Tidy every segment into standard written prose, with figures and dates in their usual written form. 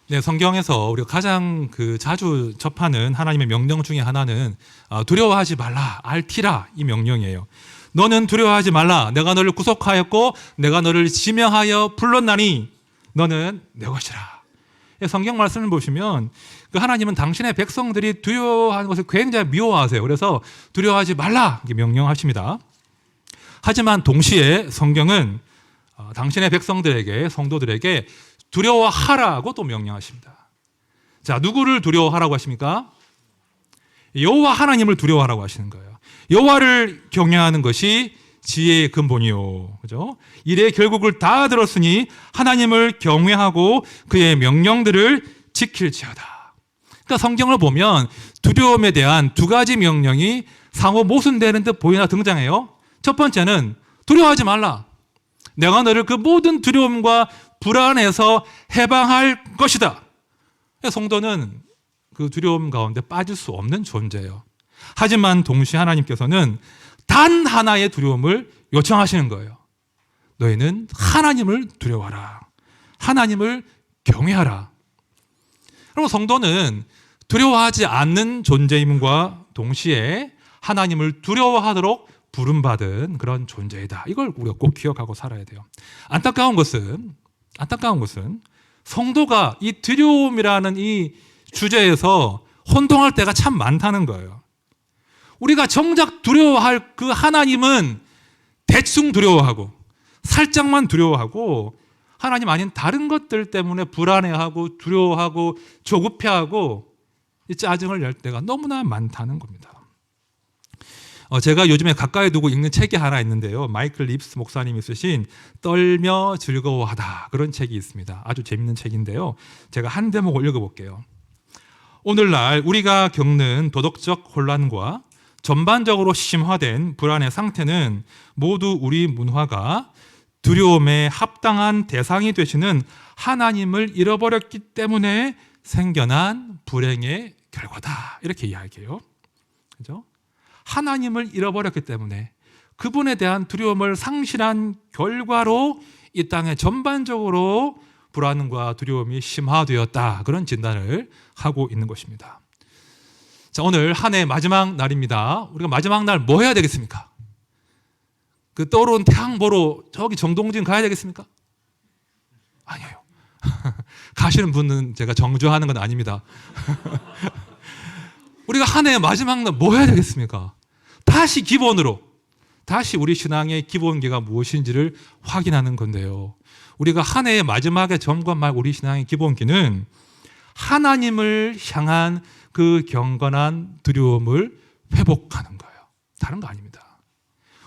네, 성경에서 우리가 가장 자주 접하는 하나님의 명령 중에 하나는 두려워하지 말라, 알티라 이 명령이에요. 너는 두려워하지 말라. 내가 너를 구속하였고 내가 너를 지명하여 불렀나니 너는 내 것이라. 성경 말씀을 보시면 하나님은 당신의 백성들이 두려워하는 것을 굉장히 미워하세요. 그래서 두려워하지 말라 이렇게 명령하십니다. 하지만 동시에 성경은 당신의 백성들에게, 성도들에게 두려워하라고 또 명령하십니다. 자, 누구를 두려워하라고 하십니까? 여호와 하나님을 두려워하라고 하시는 거예요. 여호와를 경외하는 것이 지혜의 근본이요. 그죠? 일의 결국을 다 들었으니 하나님을 경외하고 그의 명령들을 지킬지어다. 그러니까 성경을 보면 두려움에 대한 두 가지 명령이 상호 모순되는 듯 보이나 등장해요. 첫 번째는 두려워하지 말라. 내가 너를 그 모든 두려움과 불안에서 해방할 것이다. 성도는 그 두려움 가운데 빠질 수 없는 존재예요. 하지만 동시에 하나님께서는 단 하나의 두려움을 요청하시는 거예요. 너희는 하나님을 두려워하라. 하나님을 경외하라. 그리고 성도는 두려워하지 않는 존재임과 동시에 하나님을 두려워하도록 부름받은 그런 존재이다. 이걸 우리가 꼭 기억하고 살아야 돼요. 안타까운 것은 성도가 이 두려움이라는 이 주제에서 혼동할 때가 참 많다는 거예요. 우리가 정작 두려워할 그 하나님은 대충 두려워하고 살짝만 두려워하고 하나님 아닌 다른 것들 때문에 불안해하고 두려워하고 조급해하고 짜증을 낼 때가 너무나 많다는 겁니다. 제가 요즘에 가까이 두고 읽는 책이 하나 있는데요. 마이클 립스 목사님이 쓰신 떨며 즐거워하다 그런 책이 있습니다. 아주 재밌는 책인데요. 제가 한 대목을 읽어볼게요. 오늘날 우리가 겪는 도덕적 혼란과 전반적으로 심화된 불안의 상태는 모두 우리 문화가 두려움에 합당한 대상이 되시는 하나님을 잃어버렸기 때문에 생겨난 불행의 결과다. 이렇게 이야기해요. 그죠? 하나님을 잃어버렸기 때문에 그분에 대한 두려움을 상실한 결과로 이 땅에 전반적으로 불안과 두려움이 심화되었다. 그런 진단을 하고 있는 것입니다. 자, 오늘 한 해 마지막 날입니다. 우리가 마지막 날 뭐 해야 되겠습니까? 그 떠오른 태양 보러 저기 정동진 가야 되겠습니까? 아니에요. 가시는 분은 제가 정죄하는 건 아닙니다. 우리가 한 해 마지막 날 뭐 해야 되겠습니까? 다시 기본으로, 다시 우리 신앙의 기본기가 무엇인지를 확인하는 건데요. 우리가 한 해의 마지막에 점검할 우리 신앙의 기본기는 하나님을 향한 그 경건한 두려움을 회복하는 거예요. 다른 거 아닙니다.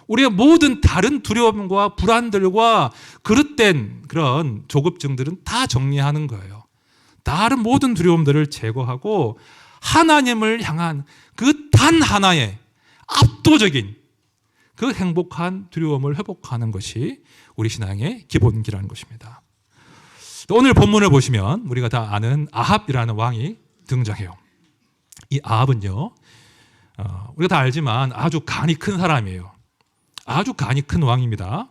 우리의 모든 다른 두려움과 불안들과 그릇된 그런 조급증들은 다 정리하는 거예요. 다른 모든 두려움들을 제거하고 하나님을 향한 그 단 하나의 압도적인 그 행복한 두려움을 회복하는 것이 우리 신앙의 기본기라는 것입니다. 오늘 본문을 보시면 우리가 다 아는 아합이라는 왕이 등장해요. 이 아합은요, 우리가 다 알지만 아주 간이 큰 사람이에요. 아주 간이 큰 왕입니다.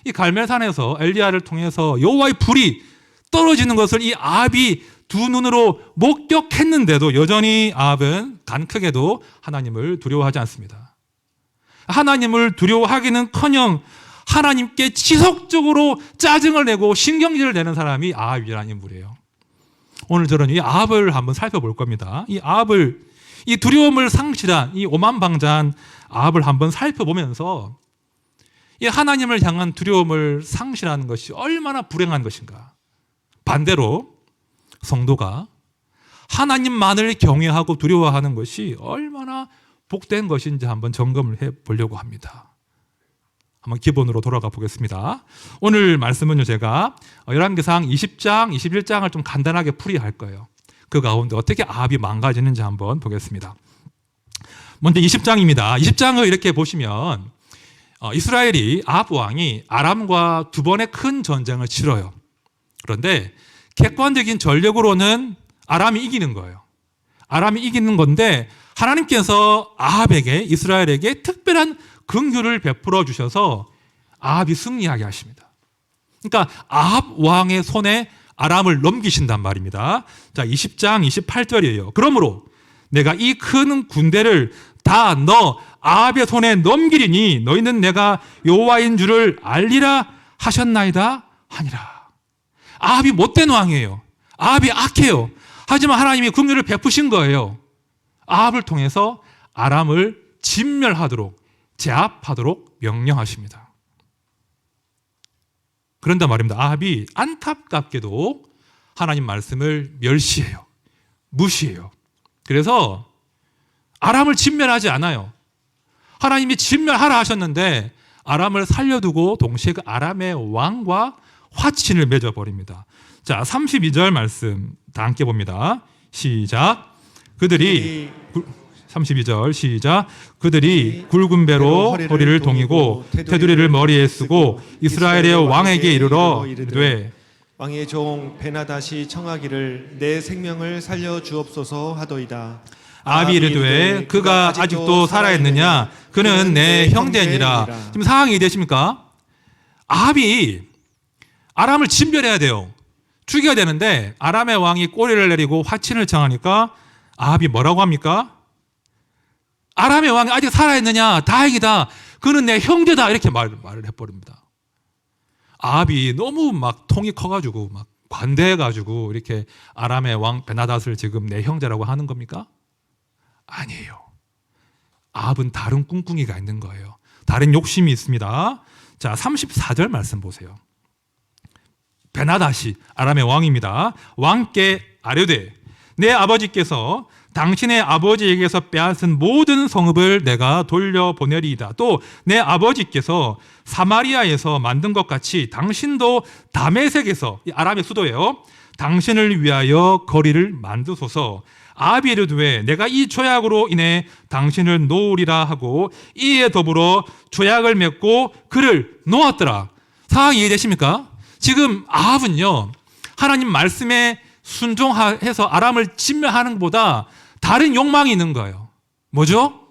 이 갈멜산에서 엘리야를 통해서 여호와의 불이 떨어지는 것을 이 아합이 두 눈으로 목격했는데도 여전히 아합은 간 크게도 하나님을 두려워하지 않습니다. 하나님을 두려워하기는커녕 하나님께 지속적으로 짜증을 내고 신경질을 내는 사람이 아합이라는 인물이에요. 오늘 저는 이 아합을 한번 살펴볼 겁니다. 이 아합을, 이 두려움을 상실한 이 오만방자한 아합을 한번 살펴보면서 이 하나님을 향한 두려움을 상실하는 것이 얼마나 불행한 것인가. 반대로 성도가 하나님만을 경외하고 두려워하는 것이 얼마나 복된 것인지 한번 점검을 해보려고 합니다. 한번 기본으로 돌아가 보겠습니다. 오늘 말씀은요, 제가 열왕기상 20장, 21장을 좀 간단하게 풀이할 거예요. 그 가운데 어떻게 아합이 망가지는지 한번 보겠습니다. 먼저 20장입니다. 20장을 이렇게 보시면 이스라엘이 아합 왕이 아람과 두 번의 큰 전쟁을 치러요. 그런데 객관적인 전력으로는 아람이 이기는 거예요. 아람이 이기는 건데 하나님께서 아합에게, 이스라엘에게 특별한 긍휼을 베풀어 주셔서 아합이 승리하게 하십니다. 그러니까 아합 왕의 손에 아람을 넘기신단 말입니다. 자, 20장 28절이에요. 그러므로 내가 이 큰 군대를 다 너 아합의 손에 넘기리니 너희는 내가 여호와인 줄을 알리라 하셨나이다 하니라. 아합이 못된 왕이에요. 아합이 악해요. 하지만 하나님이 긍휼을 베푸신 거예요. 아합을 통해서 아람을 진멸하도록, 제압하도록 명령하십니다. 그런단 말입니다. 아합이 안타깝게도 하나님 말씀을 멸시해요. 무시해요. 그래서 아람을 진멸하지 않아요. 하나님이 진멸하라 하셨는데 아람을 살려두고 동시에 그 아람의 왕과 화친을 맺어버립니다. 자, 32절 말씀 다 함께 봅니다. 시작. 그들이 32절 시작. 그들이 굵은 배로 허리를 동이고 테두리를 머리에 쓰고 이스라엘의 왕에게 이르러 이르되 왕의 종 베나다시 청하기를 내 생명을 살려 주옵소서 하도이다. 아합이 이르되 그가 아직도 살아있느냐? 그는 내 형제니라. 지금 상황이 되십니까? 아합이 아람을 진멸해야 돼요. 죽여야 되는데 아람의 왕이 꼬리를 내리고 화친을 청하니까 아합이 뭐라고 합니까? 아람의 왕이 아직 살아있느냐? 다행이다. 그는 내 형제다. 이렇게 말을 해버립니다. 아합이 너무 막 통이 커가지고 막 관대해가지고 이렇게 아람의 왕 베나닷을 지금 내 형제라고 하는 겁니까? 아니에요. 아합은 다른 꿍꿍이가 있는 거예요. 다른 욕심이 있습니다. 자, 34절 말씀 보세요. 베나닷이 아람의 왕입니다. 왕께 아뢰되 내 아버지께서 당신의 아버지에게서 빼앗은 모든 성읍을 내가 돌려보내리이다. 또 내 아버지께서 사마리아에서 만든 것 같이 당신도 다메섹에서, 이 아람의 수도예요, 당신을 위하여 거리를 만드소서. 아합이 이르되 내가 이 조약으로 인해 당신을 놓으리라 하고 이에 더불어 조약을 맺고 그를 놓았더라. 상황이 이해되십니까? 지금 아합은요, 하나님 말씀에 순종해서 아람을 진멸하는 것보다 다른 욕망이 있는 거예요. 뭐죠?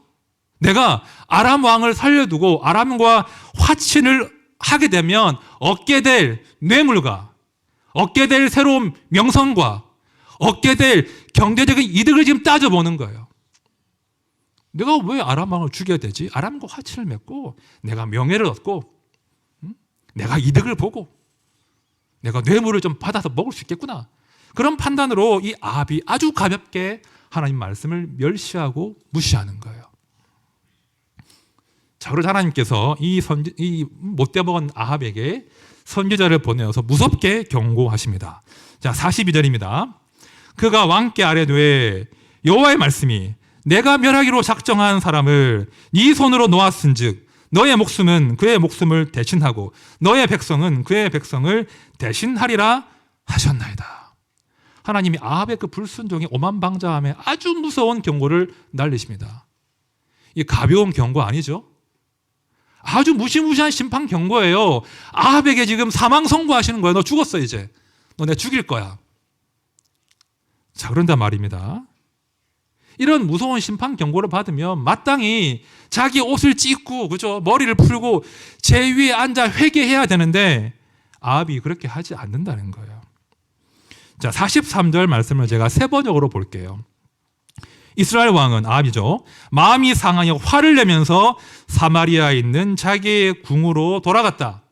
내가 아람 왕을 살려두고 아람과 화친을 하게 되면 얻게 될 뇌물과 얻게 될 새로운 명성과 얻게 될 경제적인 이득을 지금 따져보는 거예요. 내가 왜 아람 왕을 죽여야 되지? 아람과 화친을 맺고 내가 명예를 얻고 내가 이득을 보고 내가 뇌물을 좀 받아서 먹을 수 있겠구나. 그런 판단으로 이 아합이 아주 가볍게 하나님 말씀을 멸시하고 무시하는 거예요. 자, 그래서 하나님께서 이 못돼 먹은 아합에게 선지자를 보내어서 무섭게 경고하십니다. 자, 42절입니다. 그가 왕께 아뢰되 여호와의 말씀이 내가 멸하기로 작정한 사람을 네 손으로 놓았은즉 너의 목숨은 그의 목숨을 대신하고 너의 백성은 그의 백성을 대신하리라 하셨나이다. 하나님이 아합의 그 불순종의 오만방자함에 아주 무서운 경고를 날리십니다. 이 가벼운 경고 아니죠? 아주 무시무시한 심판 경고예요. 아합에게 지금 사망 선고하시는 거예요. 너 죽었어 이제. 너 내가 죽일 거야. 자, 그런다 말입니다. 이런 무서운 심판 경고를 받으면 마땅히 자기 옷을 찢고, 그죠? 머리를 풀고 제 위에 앉아 회개해야 되는데 아합이 그렇게 하지 않는다는 거예요. 자, 43절 말씀을 제가 세 번역으로 볼게요. 이스라엘 왕은 아합이죠. 마음이 상하여 화를 내면서 사마리아에 있는 자기의 궁으로 돌아갔다.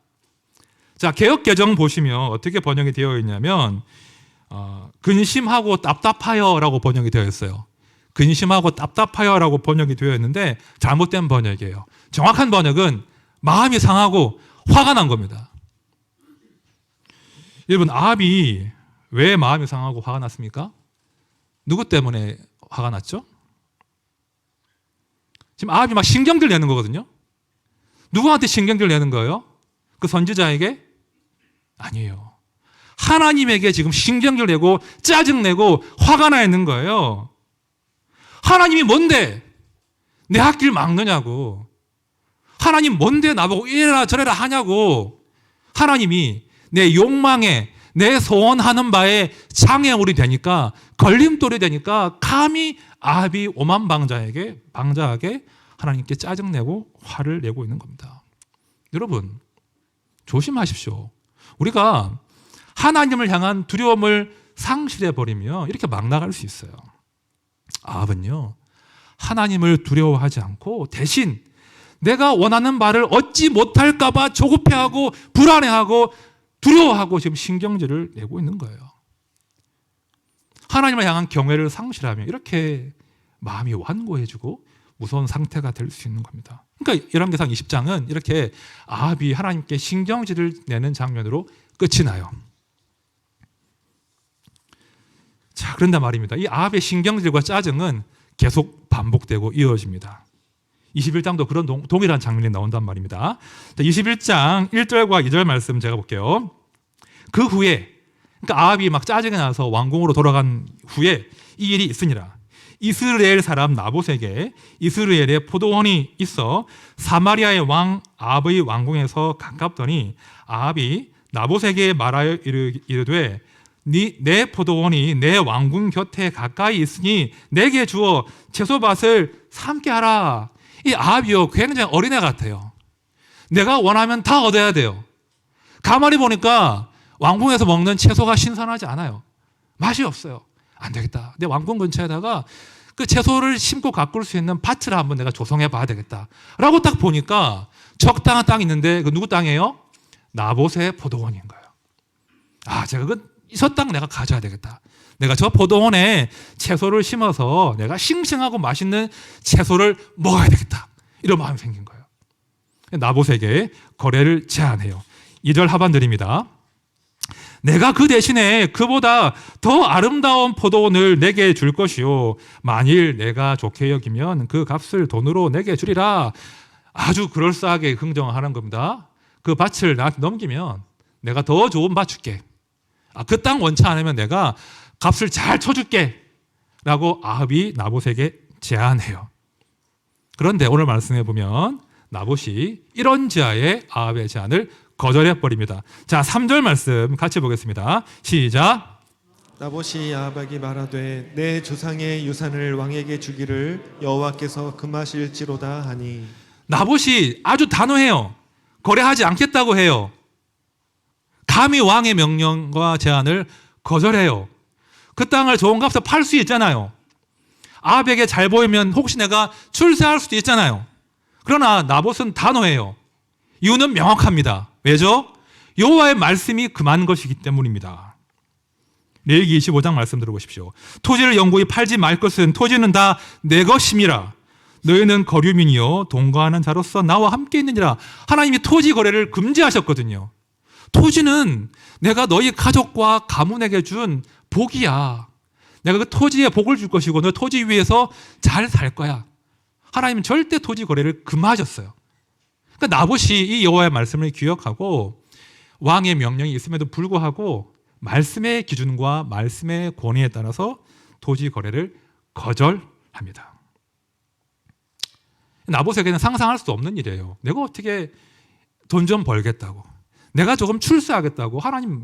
자, 개역 개정 보시면 어떻게 번역이 되어 있냐면 근심하고 답답하여라고 번역이 되어 있어요. 근심하고 답답하여라고 번역이 되어 있는데 잘못된 번역이에요. 정확한 번역은 마음이 상하고 화가 난 겁니다. 여러분, 아합이 왜 마음이 상하고 화가 났습니까? 누구 때문에 화가 났죠? 지금 아합이 막 신경질 내는 거거든요. 누구한테 신경질 내는 거예요? 그 선지자에게? 아니에요. 하나님에게 지금 신경질 내고 짜증내고 화가 나 있는 거예요. 하나님이 뭔데 내 앞길 막느냐고. 하나님 뭔데 나보고 이래라 저래라 하냐고. 하나님이 내 욕망에 내 소원하는 바에 장애물이 되니까, 걸림돌이 되니까 감히 아합이 오만방자하게 하나님께 짜증내고 화를 내고 있는 겁니다. 여러분, 조심하십시오. 우리가 하나님을 향한 두려움을 상실해 버리면 이렇게 막 나갈 수 있어요. 아합은요, 하나님을 두려워하지 않고 대신 내가 원하는 바를 얻지 못할까 봐 조급해하고 불안해하고 두려워하고 지금 신경질을 내고 있는 거예요. 하나님을 향한 경외를 상실하면 이렇게 마음이 완고해지고 무서운 상태가 될 수 있는 겁니다. 그러니까 열왕기상 20장은 이렇게 아합이 하나님께 신경질을 내는 장면으로 끝이 나요. 자, 그런데 말입니다. 이 아합의 신경질과 짜증은 계속 반복되고 이어집니다. 21장도 그런 동일한 장면이 나온단 말입니다. 자, 21장 1절과 2절 말씀 제가 볼게요. 그 후에, 그러니까 아합이 막 짜증이 나서 왕궁으로 돌아간 후에 이 일이 있으니라. 이스라엘 사람 나봇에게 이스라엘에 포도원이 있어 사마리아의 왕 아합의 왕궁에서 가깝더니 아합이 나봇에게 말하여 이르되 내 포도원이 내 왕궁 곁에 가까이 있으니 내게 주어 채소밭을 삼게 하라. 이 아합이요, 굉장히 어린애 같아요. 내가 원하면 다 얻어야 돼요. 가만히 보니까 왕궁에서 먹는 채소가 신선하지 않아요. 맛이 없어요. 안 되겠다. 내 왕궁 근처에다가 그 채소를 심고 가꿀 수 있는 밭을 한번 내가 조성해 봐야 되겠다. 라고 딱 보니까 적당한 땅이 있는데 그 누구 땅이에요? 나봇의 포도원인 거예요. 아, 제가 저 땅 내가 가져야 되겠다. 내가 저 포도원에 채소를 심어서 내가 싱싱하고 맛있는 채소를 먹어야 되겠다. 이런 마음이 생긴 거예요. 나봇에게 거래를 제안해요. 2절 하반절입니다. 내가 그 대신에 그보다 더 아름다운 포도원을 내게 줄 것이요 만일 내가 좋게 여기면 그 값을 돈으로 내게 주리라. 아주 그럴싸하게 긍정하는 겁니다. 그 밭을 나한테 넘기면 내가 더 좋은 밭 줄게. 그 땅 원치 않으면 내가 값을 잘 쳐줄게 라고 아합이 나봇에게 제안해요. 그런데 오늘 말씀해 보면 나봇이 이런지하에 아합의 제안을 거절해버립니다. 자, 3절 말씀 같이 보겠습니다. 시작. 나봇이 아합에게 말하되 내 조상의 유산을 왕에게 주기를 여호와께서 금하실지로다 하니. 나봇이 아주 단호해요. 거래하지 않겠다고 해요. 감히 왕의 명령과 제안을 거절해요. 그 땅을 좋은 값에 팔 수 있잖아요. 아합에게 잘 보이면 혹시 내가 출세할 수도 있잖아요. 그러나 나봇은 단호해요. 이유는 명확합니다. 왜죠? 여호와의 말씀이 금한 것이기 때문입니다. 레위기 25장 말씀 들어보십시오. 토지를 영구히 팔지 말 것은 토지는 다 내 것임이라. 너희는 거류민이요 동거하는 자로서 나와 함께 있느니라. 하나님이 토지 거래를 금지하셨거든요. 토지는 내가 너희 가족과 가문에게 준 복이야. 내가 그 토지에 복을 줄 것이고 너 토지 위에서 잘 살 거야. 하나님은 절대 토지 거래를 금하셨어요. 그러니까 나봇이 이 여호와의 말씀을 기억하고 왕의 명령이 있음에도 불구하고 말씀의 기준과 말씀의 권위에 따라서 토지 거래를 거절합니다. 나봇에게는 상상할 수 없는 일이에요. 내가 어떻게 돈 좀 벌겠다고, 내가 조금 출세하겠다고 하나님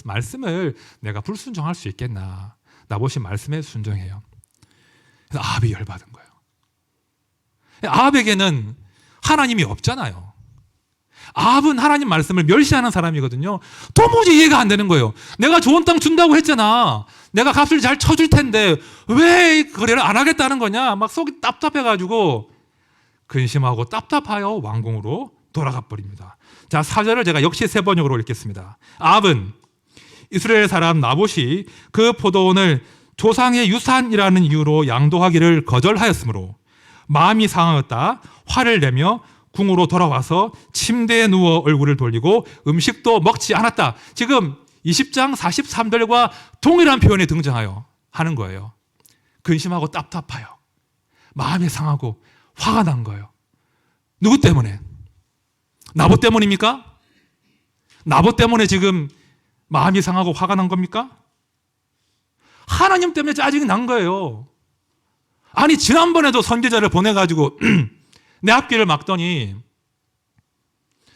말씀을 내가 불순종할 수 있겠나. 나봇이 말씀에 순종해요. 그래서 아합이 열받은 거예요. 아합에게는 하나님이 없잖아요. 아합은 하나님 말씀을 멸시하는 사람이거든요. 도무지 이해가 안 되는 거예요. 내가 좋은 땅 준다고 했잖아. 내가 값을 잘 쳐줄 텐데 왜 거래를 안 하겠다는 거냐. 막 속이 답답해가지고 근심하고 답답하여 왕궁으로 돌아가 버립니다. 자, 4절을 제가 역시 세 번역으로 읽겠습니다. 아합은 이스라엘 사람 나봇이 그 포도원을 조상의 유산이라는 이유로 양도하기를 거절하였으므로 마음이 상하였다. 화를 내며 궁으로 돌아와서 침대에 누워 얼굴을 돌리고 음식도 먹지 않았다. 지금 20장 43절과 동일한 표현이 등장하여 하는 거예요. 근심하고 답답하여 마음이 상하고 화가 난 거예요. 누구 때문에? 나봇 때문입니까? 나봇 때문에 지금 마음이 상하고 화가 난 겁니까? 하나님 때문에 짜증이 난 거예요. 아니, 지난번에도 선지자를 보내가지고 내 앞길을 막더니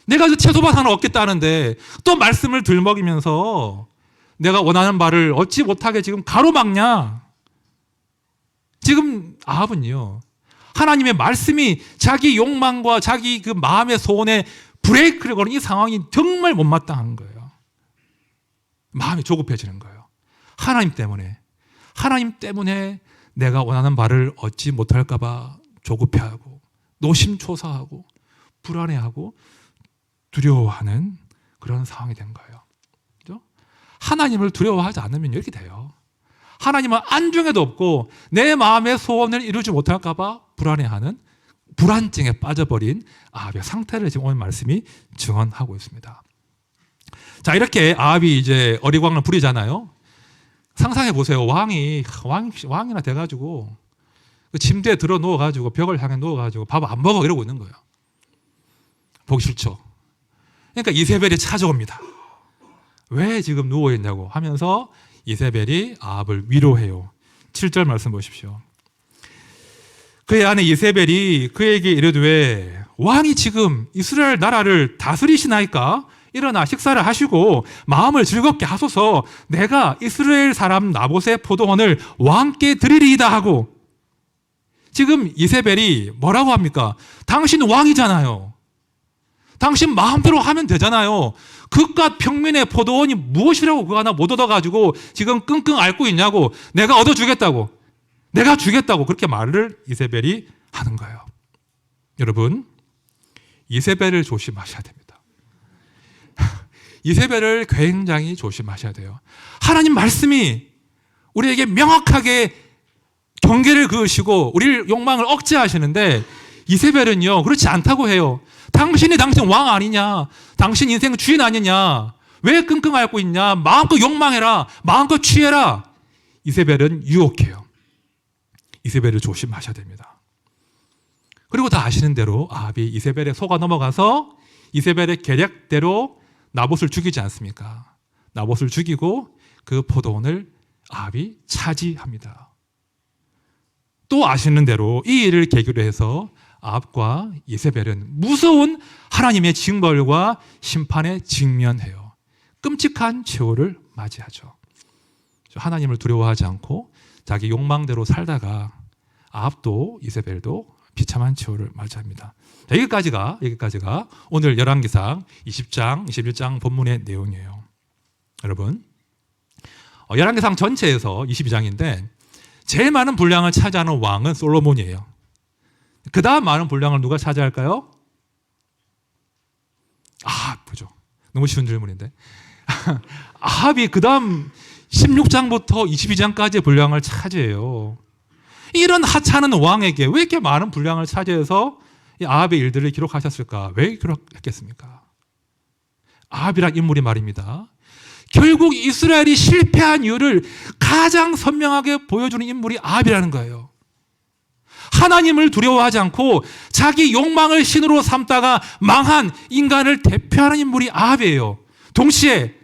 내가 그 채소밭 하나 얻겠다는데 또 말씀을 들먹이면서 내가 원하는 바를 얻지 못하게 지금 가로막냐. 지금 아합은요, 하나님의 말씀이 자기 욕망과 자기 그 마음의 소원에 브레이크를 거는 이 상황이 정말 못마땅한 거예요. 마음이 조급해지는 거예요. 하나님 때문에 내가 원하는 바를 얻지 못할까 봐 조급해하고 노심초사하고 불안해하고 두려워하는 그런 상황이 된 거예요. 그죠? 하나님을 두려워하지 않으면 이렇게 돼요. 하나님은 안중에도 없고 내 마음의 소원을 이루지 못할까 봐 불안해하는 불안증에 빠져버린 아합의 상태를 지금 오늘 말씀이 증언하고 있습니다. 자, 이렇게 아합이 이제 어리광을 부리잖아요. 상상해 보세요. 왕이나 돼가지고 그 침대에 들어 누워가지고 벽을 향해 누워가지고 밥 안 먹어 이러고 있는 거예요. 보기 싫죠. 그러니까 이세벨이 찾아옵니다. 왜 지금 누워 있냐고 하면서 이세벨이 아합을 위로해요. 7절 말씀 보십시오. 그의 아내 이세벨이 그에게 이르되 왕이 지금 이스라엘 나라를 다스리시나이까? 일어나 식사를 하시고 마음을 즐겁게 하소서. 내가 이스라엘 사람 나봇의 포도원을 왕께 드리리이다 하고. 지금 이세벨이 뭐라고 합니까? 당신 왕이잖아요. 당신 마음대로 하면 되잖아요. 그깟 평민의 포도원이 무엇이라고 그거 하나 못 얻어가지고 지금 끙끙 앓고 있냐고. 내가 얻어주겠다고. 내가 주겠다고 그렇게 말을 이세벨이 하는 거예요. 여러분, 이세벨을 조심하셔야 됩니다. 이세벨을 굉장히 조심하셔야 돼요. 하나님 말씀이 우리에게 명확하게 경계를 그으시고 우리를 욕망을 억제하시는데 이세벨은요 그렇지 않다고 해요. 당신이 당신 왕 아니냐? 당신 인생 주인 아니냐? 왜 끙끙 앓고 있냐? 마음껏 욕망해라. 마음껏 취해라. 이세벨은 유혹해요. 이세벨을 조심하셔야 됩니다. 그리고 다 아시는 대로 아합이 이세벨의 속아 넘어가서 이세벨의 계략대로 나봇을 죽이지 않습니까? 나봇을 죽이고 그 포도원을 아합이 차지합니다. 또 아시는 대로 이 일을 계기로 해서 아합과 이세벨은 무서운 하나님의 징벌과 심판에 직면해요. 끔찍한 최후를 맞이하죠. 하나님을 두려워하지 않고 자기 욕망대로 살다가 아합도 이세벨도 비참한 최후를 맞이합니다. 자, 여기까지가 오늘 열왕기상 20장, 21장 본문의 내용이에요. 여러분, 열왕기상 전체에서 22장인데 제일 많은 분량을 차지하는 왕은 솔로몬이에요. 그 다음 많은 분량을 누가 차지할까요? 보죠. 너무 쉬운 질문인데. 아합이 그 다음 16장부터 22장까지의 분량을 차지해요. 이런 하찮은 왕에게 왜 이렇게 많은 분량을 차지해서 이 아합의 일들을 기록하셨을까? 왜 기록했겠습니까? 아합이란 인물이 말입니다. 결국 이스라엘이 실패한 이유를 가장 선명하게 보여주는 인물이 아합이라는 거예요. 하나님을 두려워하지 않고 자기 욕망을 신으로 삼다가 망한 인간을 대표하는 인물이 아합이에요. 동시에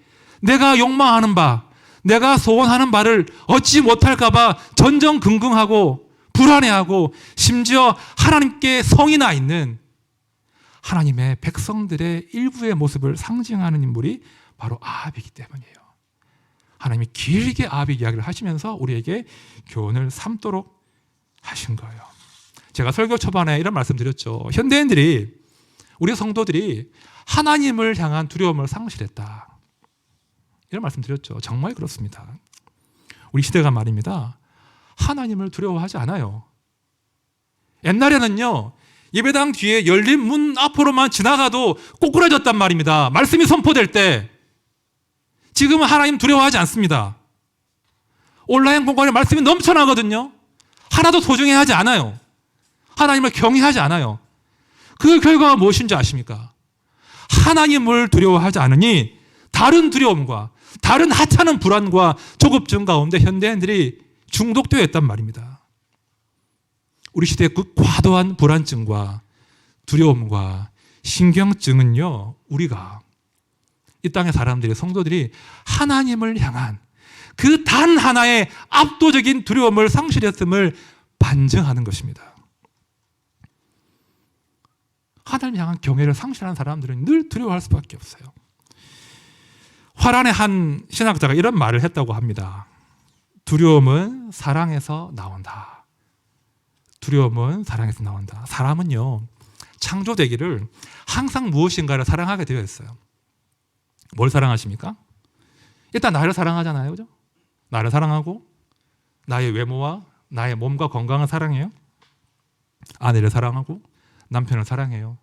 내가 욕망하는 바, 내가 소원하는 바를 얻지 못할까 봐 전전긍긍하고 불안해하고 심지어 하나님께 성이 나 있는 하나님의 백성들의 일부의 모습을 상징하는 인물이 바로 아합이기 때문이에요. 하나님이 길게 아합의 이야기를 하시면서 우리에게 교훈을 삼도록 하신 거예요. 제가 설교 초반에 이런 말씀 드렸죠. 현대인들이, 우리 성도들이 하나님을 향한 두려움을 상실했다. 이런 말씀 드렸죠. 정말 그렇습니다. 우리 시대가 말입니다. 하나님을 두려워하지 않아요. 옛날에는요, 예배당 뒤에 열린 문 앞으로만 지나가도 꼬꾸라졌단 말입니다. 말씀이 선포될 때. 지금은 하나님 두려워하지 않습니다. 온라인 공간에 말씀이 넘쳐나거든요. 하나도 소중해하지 않아요. 하나님을 경외하지 않아요. 그 결과가 무엇인지 아십니까? 하나님을 두려워하지 않으니 다른 두려움과 다른 하찮은 불안과 조급증 가운데 현대인들이 중독되어 있단 말입니다. 우리 시대의 그 과도한 불안증과 두려움과 신경증은요, 우리가 이 땅의 사람들이, 성도들이 하나님을 향한 그 단 하나의 압도적인 두려움을 상실했음을 반증하는 것입니다. 하나님 향한 경외를 상실한 사람들은 늘 두려워할 수밖에 없어요. 화란의 한 신학자가 이런 말을 했다고 합니다. 두려움은 사랑에서 나온다. 두려움은 사랑에서 나온다. 사람은요, 창조되기를 항상 무엇인가를 사랑하게 되어 있어요. 뭘 사랑하십니까? 일단 나를 사랑하잖아요. 그죠? 나를 사랑하고 나의 외모와 나의 몸과 건강을 사랑해요. 아내를 사랑하고 남편을 사랑해요.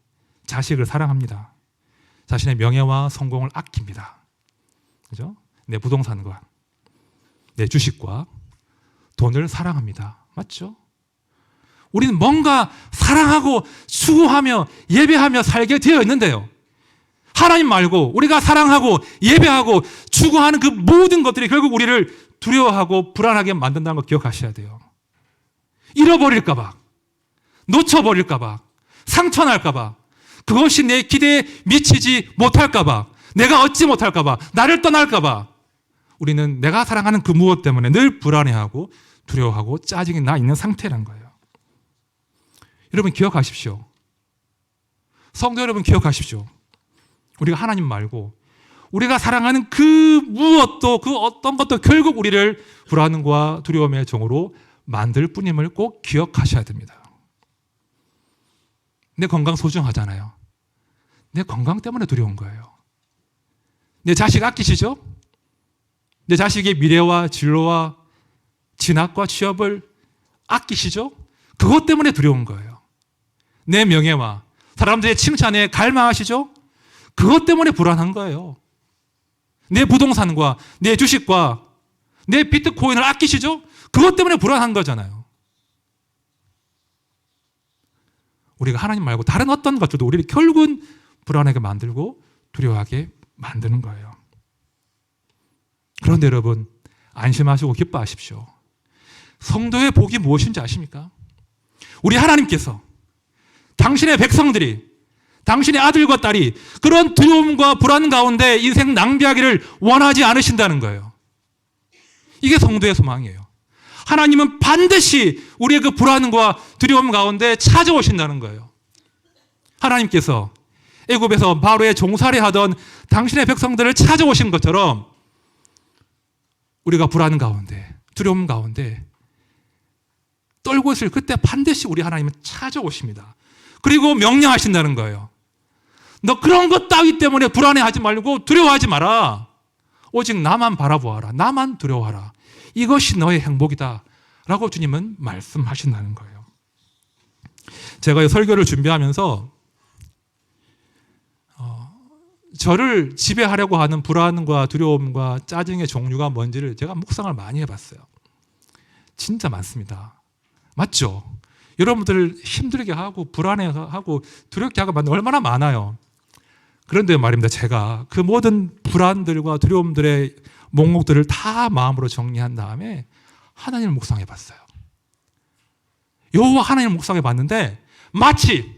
자식을 사랑합니다. 자신의 명예와 성공을 아낍니다. 그죠? 내 부동산과 내 주식과 돈을 사랑합니다. 맞죠? 우리는 뭔가 사랑하고 추구하며 예배하며 살게 되어 있는데요. 하나님 말고 우리가 사랑하고 예배하고 추구하는 그 모든 것들이 결국 우리를 두려워하고 불안하게 만든다는 걸 기억하셔야 돼요. 잃어버릴까 봐, 놓쳐버릴까 봐, 상처날까 봐, 그것이 내 기대에 미치지 못할까 봐, 내가 얻지 못할까 봐, 나를 떠날까 봐 우리는 내가 사랑하는 그 무엇 때문에 늘 불안해하고 두려워하고 짜증이 나 있는 상태라는 거예요. 여러분 기억하십시오. 성도 여러분 기억하십시오. 우리가 하나님 말고 우리가 사랑하는 그 무엇도 그 어떤 것도 결국 우리를 불안과 두려움의 종으로 만들 뿐임을 꼭 기억하셔야 됩니다. 내 건강 소중하잖아요. 내 건강 때문에 두려운 거예요. 내 자식 아끼시죠? 내 자식의 미래와 진로와 진학과 취업을 아끼시죠? 그것 때문에 두려운 거예요. 내 명예와 사람들의 칭찬에 갈망하시죠? 그것 때문에 불안한 거예요. 내 부동산과 내 주식과 내 비트코인을 아끼시죠? 그것 때문에 불안한 거잖아요. 우리가 하나님 말고 다른 어떤 것들도 우리를 결국은 불안하게 만들고 두려워하게 만드는 거예요. 그런데 여러분 안심하시고 기뻐하십시오. 성도의 복이 무엇인지 아십니까? 우리 하나님께서 당신의 백성들이 당신의 아들과 딸이 그런 두려움과 불안 가운데 인생 낭비하기를 원하지 않으신다는 거예요. 이게 성도의 소망이에요. 하나님은 반드시 우리의 그 불안과 두려움 가운데 찾아오신다는 거예요. 하나님께서 애굽에서 바로의 종살이 하던 당신의 백성들을 찾아오신 것처럼 우리가 불안 가운데 두려움 가운데 떨고 있을 그때 반드시 우리 하나님은 찾아오십니다. 그리고 명령하신다는 거예요. 너 그런 것 따위 때문에 불안해하지 말고 두려워하지 마라. 오직 나만 바라보아라. 나만 두려워하라. 이것이 너의 행복이다 라고 주님은 말씀하신다는 거예요. 제가 이 설교를 준비하면서 저를 지배하려고 하는 불안과 두려움과 짜증의 종류가 뭔지를 제가 묵상을 많이 해봤어요. 진짜 많습니다. 맞죠? 여러분들을 힘들게 하고 불안해하고 두렵게 하고 얼마나 많아요. 그런데 말입니다. 제가 그 모든 불안들과 두려움들의 목록들을 다 마음으로 정리한 다음에 하나님을 묵상해 봤어요. 여호와 하나님을 묵상해 봤는데 마치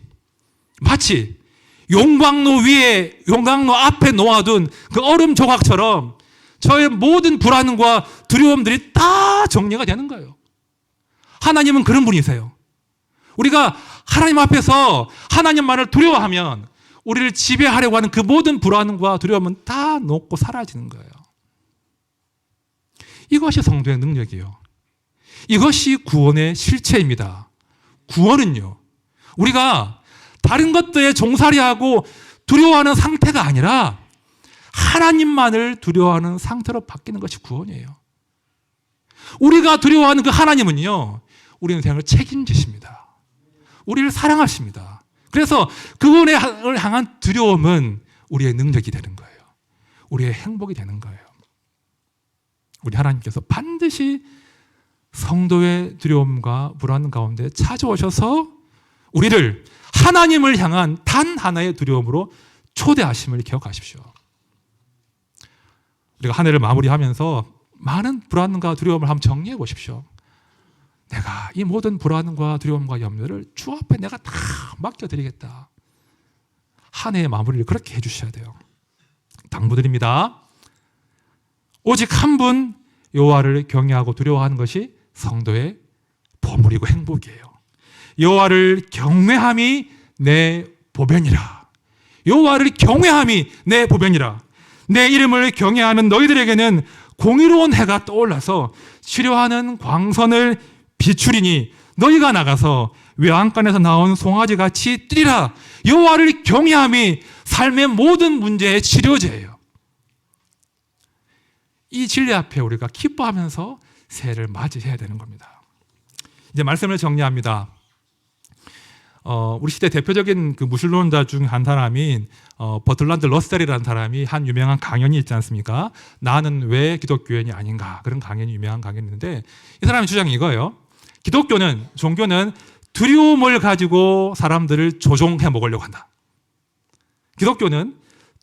용광로 앞에 놓아둔 그 얼음 조각처럼 저의 모든 불안과 두려움들이 다 정리가 되는 거예요. 하나님은 그런 분이세요. 우리가 하나님 앞에서 하나님만을 두려워하면 우리를 지배하려고 하는 그 모든 불안과 두려움은 다 녹고 사라지는 거예요. 이것이 성도의 능력이에요. 이것이 구원의 실체입니다. 구원은요, 우리가 다른 것들에 종살이하고 두려워하는 상태가 아니라 하나님만을 두려워하는 상태로 바뀌는 것이 구원이에요. 우리가 두려워하는 그 하나님은요, 우리 인생을 책임지십니다. 우리를 사랑하십니다. 그래서 그분을 향한 두려움은 우리의 능력이 되는 거예요. 우리의 행복이 되는 거예요. 우리 하나님께서 반드시 성도의 두려움과 불안 가운데 찾아오셔서 우리를 하나님을 향한 단 하나의 두려움으로 초대하심을 기억하십시오. 우리가 한 해를 마무리하면서 많은 불안과 두려움을 한번 정리해 보십시오. 내가 이 모든 불안과 두려움과 염려를 주 앞에 내가 다 맡겨드리겠다. 한 해의 마무리를 그렇게 해주셔야 돼요. 당부드립니다. 오직 한 분 여호와를 경외하고 두려워하는 것이 성도의 보물이고 행복이에요. 여호와를 경외함이 내 보배니라. 여호와를 경외함이 내 보배니라. 내 이름을 경외하는 너희들에게는 공의로운 해가 떠올라서 치료하는 광선을 비추리니 너희가 나가서 외양간에서 나온 송아지같이 뛰리라. 여호와를 경외함이 삶의 모든 문제의 치료제예요. 이 진리 앞에 우리가 기뻐하면서 새해를 맞이해야 되는 겁니다. 이제 말씀을 정리합니다. 우리 시대 대표적인 그 무신론자 중 한 사람인 버틀란드 러셀이라는 사람이 한 유명한 강연이 있지 않습니까? 나는 왜 기독교인이 아닌가, 그런 강연이 유명한 강연인데, 이 사람의 주장이 이거예요. 기독교는, 종교는 두려움을 가지고 사람들을 조종해 먹으려고 한다. 기독교는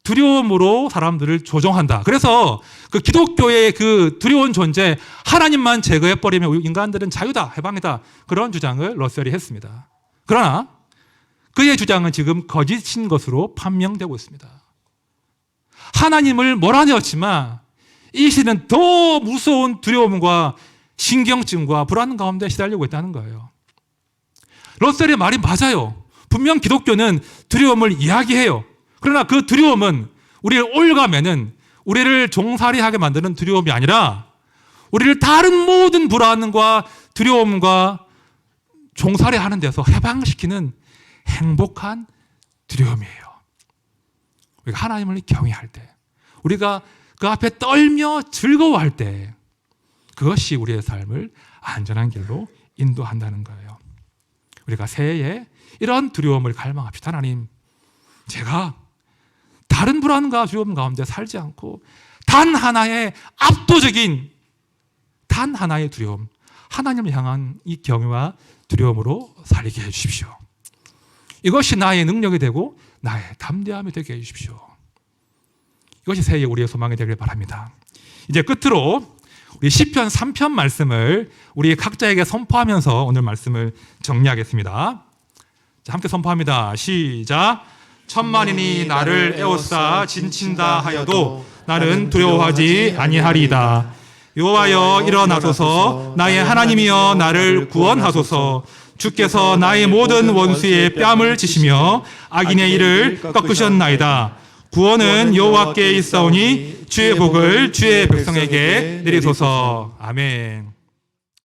두려움으로 사람들을 조종한다. 그래서 그 기독교의 그 두려운 존재, 하나님만 제거해버리면 인간들은 자유다, 해방이다, 그런 주장을 러셀이 했습니다. 그러나 그의 주장은 지금 거짓인 것으로 판명되고 있습니다. 하나님을 몰아내었지만 이 시대는 더 무서운 두려움과 신경증과 불안 가운데 시달리고 있다는 거예요. 러셀의 말이 맞아요. 분명 기독교는 두려움을 이야기해요. 그러나 그 두려움은 우리를 올가매는, 우리를 종살이하게 만드는 두려움이 아니라 우리를 다른 모든 불안과 두려움과 종살이하는 데서 해방시키는 행복한 두려움이에요. 우리가 하나님을 경외할 때, 우리가 그 앞에 떨며 즐거워할 때, 그것이 우리의 삶을 안전한 길로 인도한다는 거예요. 우리가 새해에 이런 두려움을 갈망합시다. 하나님, 제가 다른 불안과 두려움 가운데 살지 않고 단 하나의 압도적인, 단 하나의 두려움, 하나님을 향한 이 경외와 두려움으로 살게 해주십시오. 이것이 나의 능력이 되고 나의 담대함이 되게 해주십시오. 이것이 새해 우리의 소망이 되길 바랍니다. 이제 끝으로 우리 시편 3편 말씀을 우리 각자에게 선포하면서 오늘 말씀을 정리하겠습니다. 자, 함께 선포합니다. 시작. 천만인이 나를 에워싸 진친다 하여도 나는 두려워하지 아니하리이다. 여호와여 일어나소서, 나의 하나님이여 나를 구원하소서. 주께서 나의 모든 원수의 뺨을 치시며 악인의 일을 꺾으셨나이다. 구원은 여호와께 있사오니 주의 복을 주의 백성에게 내리소서. 아멘.